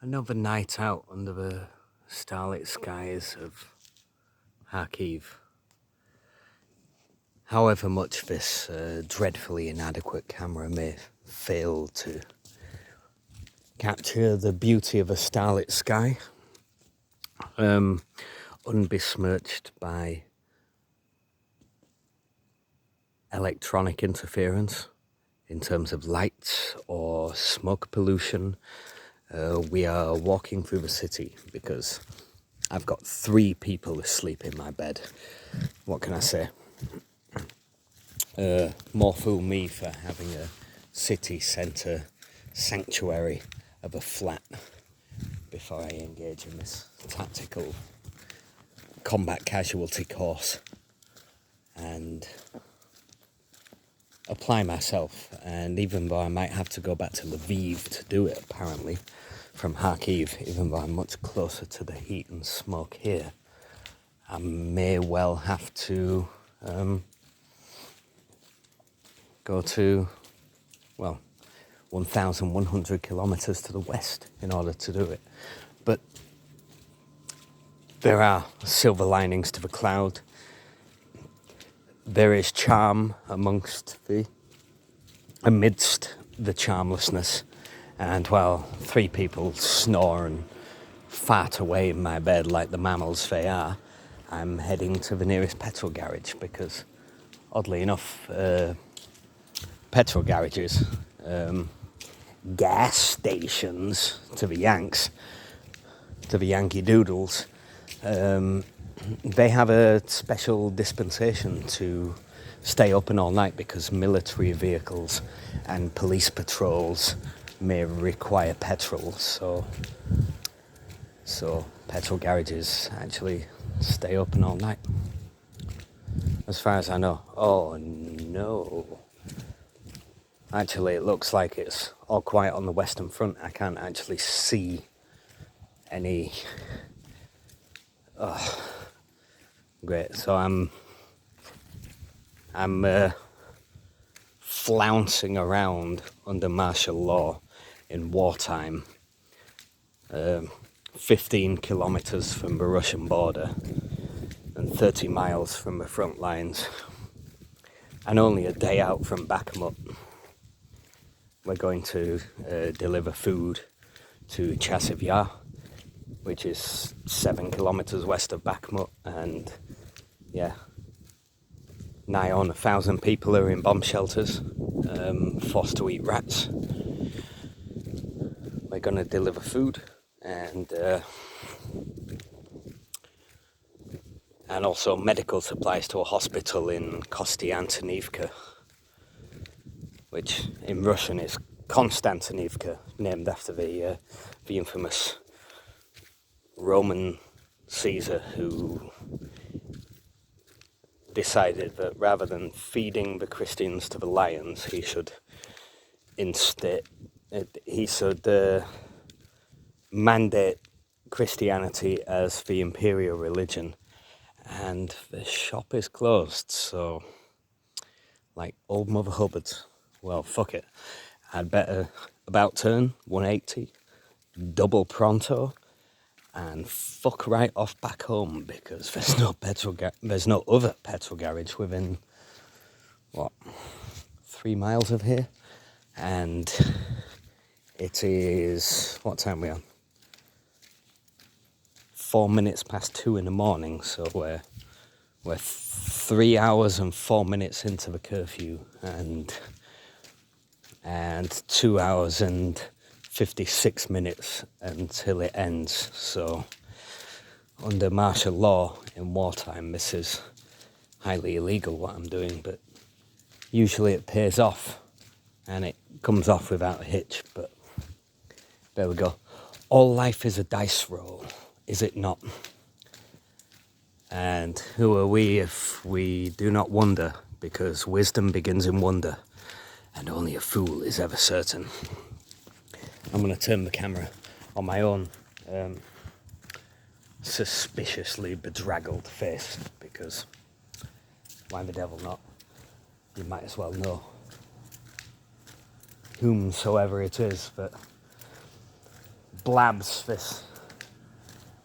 Another night out under the starlit skies of Kharkiv. However much this dreadfully inadequate camera may fail to capture the beauty of a starlit sky, unbesmirched by electronic interference in terms of lights or smoke pollution, we are walking through the city because I've got 3 people asleep in my bed. What can I say? More fool me for having a city centre sanctuary of a flat before I engage in this tactical combat casualty course and apply myself. And even though I might have to go back to Lviv to do it, apparently, from Kharkiv, even though I'm much closer to the heat and smoke here, I may well have to go to, 1,100 kilometers to the west in order to do it. But there are silver linings to the cloud. There is charm amidst the charmlessness. And while 3 people snore and fart away in my bed like the mammals they are, I'm heading to the nearest petrol garage because, oddly enough, petrol garages, gas stations to the Yanks, to the Yankee Doodles, they have a special dispensation to stay open all night because military vehicles and police patrols may require petrol, so petrol garages actually stay open all night, as far as I know. Oh no. Actually, it looks like it's all quiet on the Western Front. I can't actually see any. Oh, great. So I'm flouncing around under martial law in wartime, 15 kilometers from the Russian border and 30 miles from the front lines, and only a day out from Bakhmut. We're going to deliver food to Chasiv Yar, which is 7 kilometers west of Bakhmut, and nigh on 1,000 people are in bomb shelters, forced to eat rats. We're going to deliver food and also medical supplies to a hospital in Kostyantynivka, which in Russian is Kostyantynivka, named after the infamous Roman Caesar who decided that rather than feeding the Christians to the lions, he should mandate Christianity as the imperial religion. And the shop is closed, so like old Mother Hubbard's. Well, fuck it. I'd better about turn 180, double pronto, and fuck right off back home because there's no other petrol garage within 3 miles of here, and it is, what time are we on? 4 minutes past 2 in the morning, so we're 3 hours and 4 minutes into the curfew, and 2 hours and 56 minutes until it ends. So under martial law in wartime, this is highly illegal what I'm doing, but usually it pays off and it comes off without a hitch. But there we go. All life is a dice roll, is it not? And who are we if we do not wonder? Because wisdom begins in wonder, and only a fool is ever certain. I'm going to turn the camera on my own suspiciously bedraggled face, because why the devil not? You might as well know. whomsoever it is that blabs this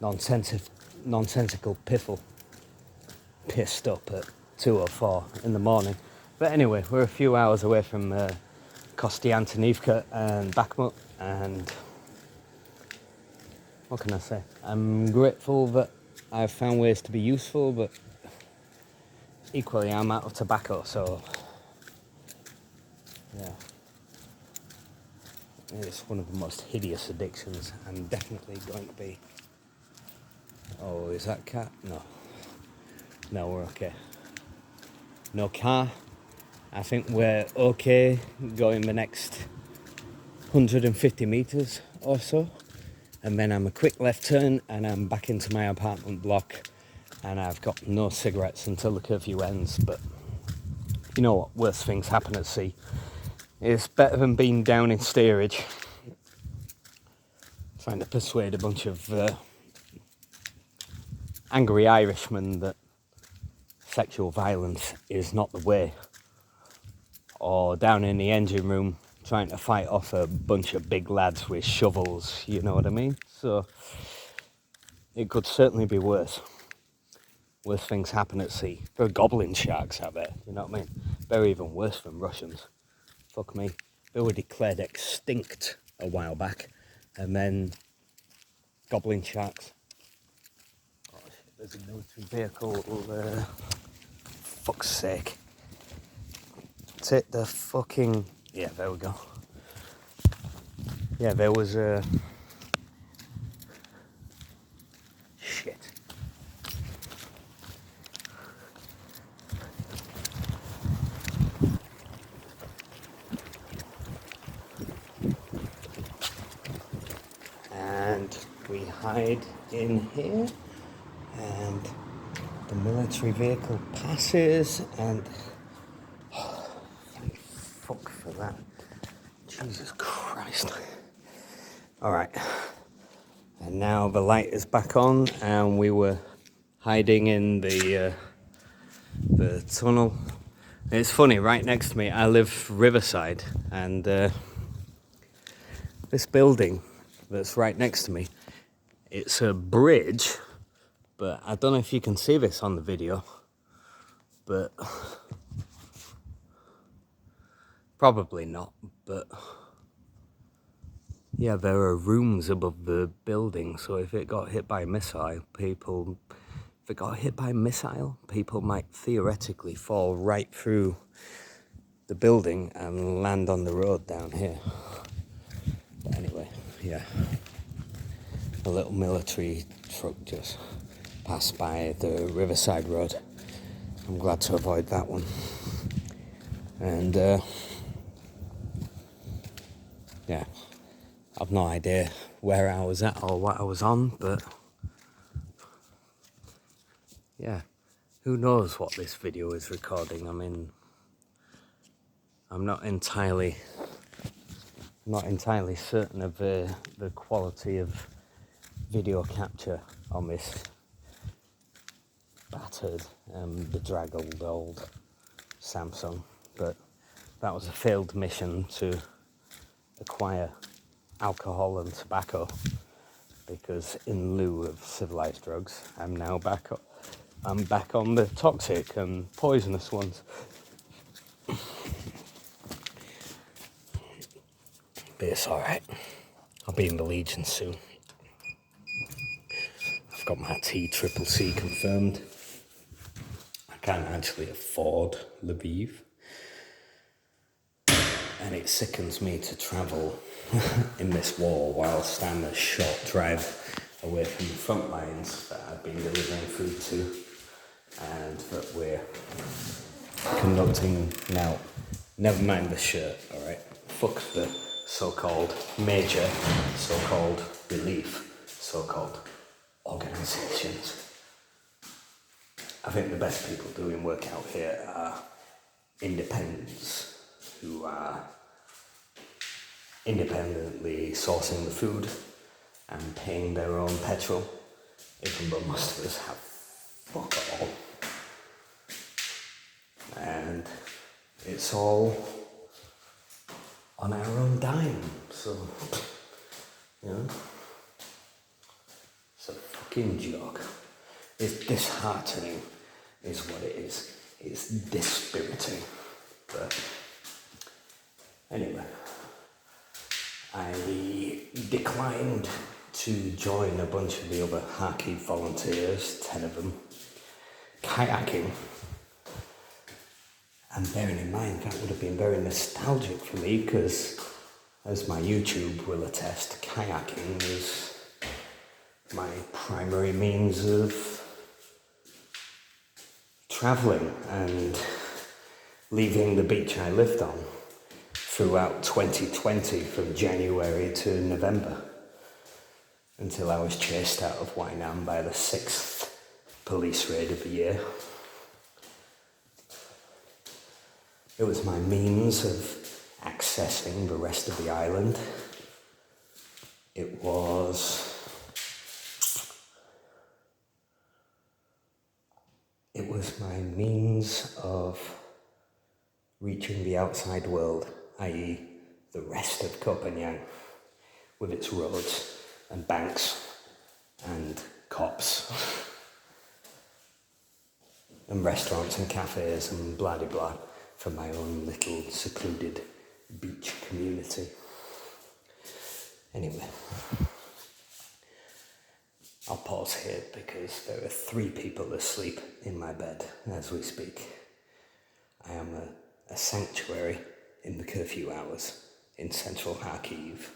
nonsensical piffle pissed up at 2 or 4 in the morning. But anyway, we're a few hours away from Kostyantynivka and Bakhmut, and what can I say? I'm grateful that I've found ways to be useful, but equally I'm out of tobacco, so yeah. It's one of the most hideous addictions. I'm definitely going to be... Oh, is that cat? No, we're okay. No car. I think we're okay going the next 150 meters or so, and then I'm a quick left turn and I'm back into my apartment block, and I've got no cigarettes until the curfew ends. But you know what, worse things happen at sea. It's better than being down in steerage trying to persuade a bunch of angry Irishmen that sexual violence is not the way, or down in the engine room trying to fight off a bunch of big lads with shovels, you know what I mean? So it could certainly be worse. Worse things happen at sea. There are goblin sharks out there, you know what I mean? They're even worse than Russians. Fuck me. They were declared extinct a while back, and then goblin sharks. Oh shit, there's a military vehicle there. Fuck's sake. Take the fucking... Yeah, there we go. Yeah, there was a... Shit. And we hide in here, and the military vehicle passes, and... Thank fuck for that. Jesus Christ. Alright. And now the light is back on, and we were hiding in the tunnel. It's funny, right next to me, I live riverside, and this building that's right next to me, it's a bridge, but I don't know if you can see this on the video, but probably not, but yeah, there are rooms above the building, so if it got hit by a missile, people might theoretically fall right through the building and land on the road down here. But anyway, yeah, a little military truck just passed by the Riverside Road. I'm glad to avoid that one. And yeah, I've no idea where I was at or what I was on, but yeah, who knows what this video is recording. I mean, I'm not entirely certain of the quality of video capture on this battered, bedraggled old Samsung, but that was a failed mission to acquire alcohol and tobacco, because in lieu of civilized drugs, I'm back on the toxic and poisonous ones. But it's alright. I'll be in the Legion soon. I've got my T-CCC confirmed. I can't actually afford Lviv, and it sickens me to travel in this war whilst I'm a short drive away from the front lines that I've been delivering food to, and that we're conducting now. Never mind the shirt, alright? Fuck the so-called major, so-called relief, so-called organisations. I think the best people doing work out here are independents who are independently sourcing the food and paying their own petrol, even though most of us have fuck all. And it's all on our own dime. So, you know, it's a fucking joke. It's disheartening, is what it is. It's dispiriting. But anyway, I declined to join a bunch of the other Harky volunteers, 10 of them, kayaking. And bearing in mind, that would have been very nostalgic for me because, as my YouTube will attest, kayaking is my primary means of travelling and leaving the beach I lived on throughout 2020 from January to November until I was chased out of Wynam by the 6th police raid of the year. It was my means of accessing the rest of the island. It was my means of reaching the outside world, i.e. the rest of Copenhagen, with its roads and banks and cops and restaurants and cafes and blah de blah for my own little secluded beach community. Anyway, I'll pause here because there are 3 people asleep in my bed as we speak. I am a sanctuary in the curfew hours in central Kharkiv.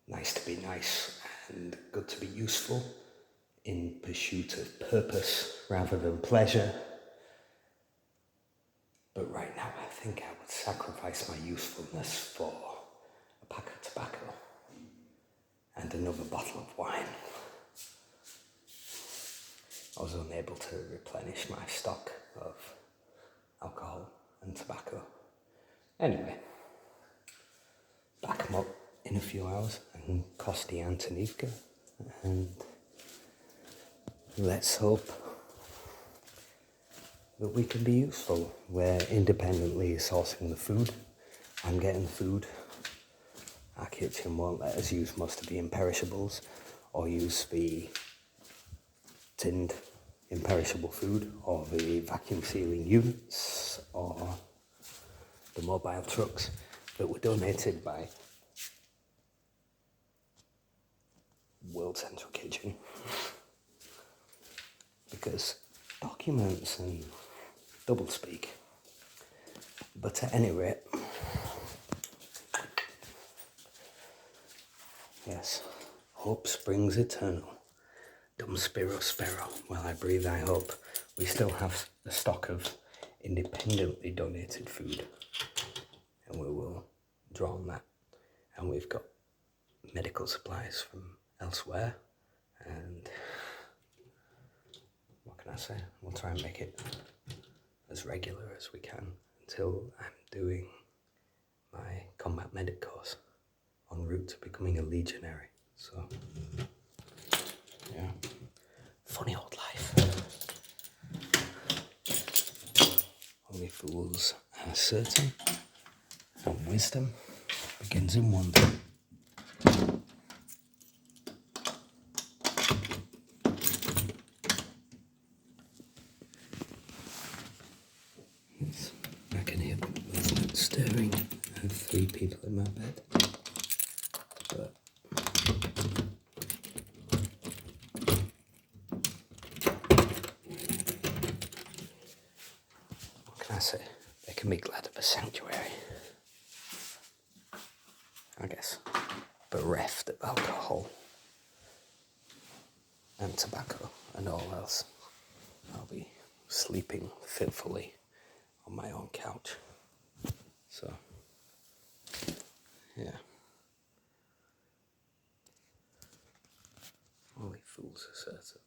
Nice to be nice and good to be useful in pursuit of purpose rather than pleasure. But right now I think I would sacrifice my usefulness for a pack of tobacco and another bottle of wine. I was unable to replenish my stock of alcohol and tobacco. Anyway, Bakhmut in a few hours and Kostyantynivka, and let's hope that we can be useful. We're independently sourcing the food. I'm getting food. Our kitchen won't let us use most of the imperishables or use the tinned imperishable food or the vacuum sealing units or the mobile trucks that were donated by World Central Kitchen, because documents and doublespeak. But at any rate, yes, hope springs eternal. Dum spiro spero. While I breathe, I hope we still have a stock of independently donated food, and we will draw on that. And we've got medical supplies from elsewhere, and what can I say? We'll try and make it as regular as we can until I'm doing my combat medic course en route to becoming a legionary. So, yeah, funny old life. Only fools are certain, and wisdom begins in wonder. Yes, I can hear movement stirring. I have 3 people in my bed, but what can I say? They can be glad of a sanctuary, I guess, bereft of alcohol and tobacco and all else. I'll be sleeping fitfully on my own couch. So, yeah. Only fools are certain.